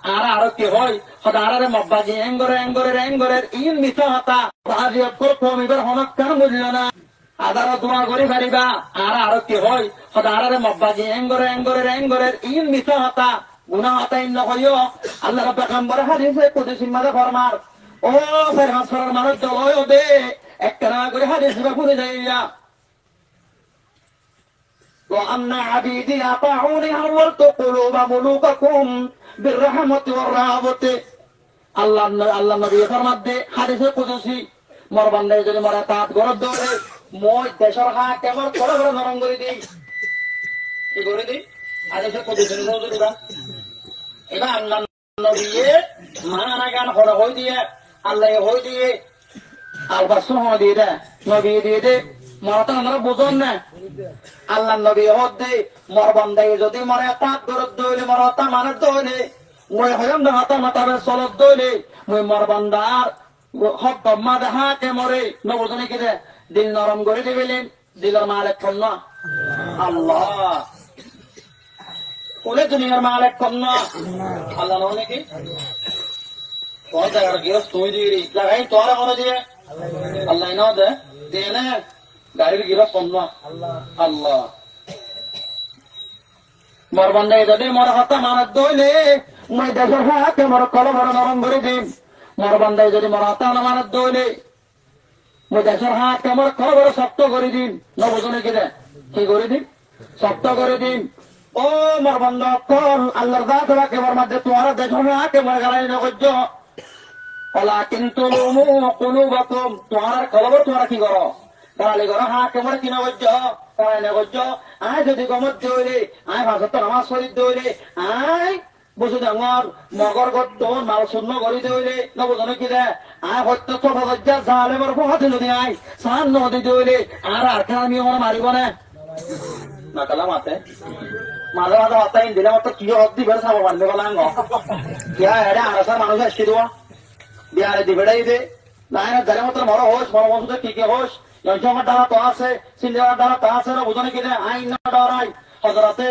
আর আরো কি হয় সদারে মব্বাজি এঙ্গরের ইন মিছা হতা রাজিয়ত কর কমিবার হনকার মূল্য না আদার দোয়া করে পারিবা আর আরো কি হয় সদারে মব্বাজি এঙ্গরের ইন মিছা হতা গুনাহ হতা ইন হইও আল্লাহ রাব্বুল পেগম্বর হাদিসে কুদসি মাদে ফরমার ও ফের হাসরের মানুষ দলয় দে একনা করে হাদিস বাকুরে যাইয়া وأن عبيدي أطاعوني حولت قلوب ملوككم بالرحمة والرهبة আল্লাহ নবী ফরমাত দে হাদিসে কুদসি মোর বান্দায় যদি মোর তাত গরদ দরে মই দেশর হা কেমন বড় বড় নরম করে দেই কি করে দেই হাদিসে কুদসি নজরুরা এবা আল্লাহ নবী মানা গান হড় হই দিয়ে আল্লাহ হই দিয়ে আলবাসু হই দিয়ে নবী দিয়ে মরতা আমরা বুঝন না আল্লাহ নবী হদে মোর বান্দায় যদি মরে তাত গরদ দইলে মরতা মানে দইলে মই হয়ম না হাতা মাতাবে চলত দইলে মই মোর বান্দার হক মা দেখা কে মরে নবজনে কি দে দিল নরম করে দিবেলেন দিলের মালিক কোন না আল্লাহ ওরে দুনিয়ার মালিক কোন না আল্লাহ নয় নাকি কোন জায়গার গিরস তুই দিবি লাগাই তোরা করে দিয়ে আল্লাহ না দে দেনে গাড়ির গিরস কোন না আল্লাহ মোর বান্দায় যদি মোর হাতা মানত দইলে মই দেশের হাতে মোর কলম নরম করে দিন মোর বান্দায় যদি মোর হাতা মানত দইলে মই দেশের হাতে মোর কলম শক্ত করে দিন নবজনে কি দেন কি করে দিন শক্ত করে দিন ও মোর বান্দা কল আল্লাহর দাত রাখে মোর মধ্যে তোমার দেশের হাতে মোর গালাই নগজ্য ওলা কিন্তু কুলুবাকুম তোমার কলম তোমরা কি করো গালি করো হাতে মোর কি নগজ্য তাই নগজ্য আয় যদি গমত দইলে আয় ভাষা তো নামাজ শরীফ দইলে আয় বুঝু ডাঙর মগর গত মাল শূন্য করে দইলে নবজনে কি দে আয় হত্য তো ভগজ্জা জালে বর পথে যদি আয় সান নদী দইলে আর আমি আমার মারিব না নাকালা মাতে মাঝে মাঝে হতাই দিলে মতো কি হত দিবে চাব পারবে বলাঙ্গ ইয়া এরা আরাসার মানুষ আসছি দেওয়া বিহারে দিবেড়াই দে নাই না যারে মতো মর হোস মর মতো কি হোস জনসংখ্যার দ্বারা তো আছে সিন্ধিয়ার দ্বারা তো আছে বুঝনে কি দে আইন না ডরাই হজরতে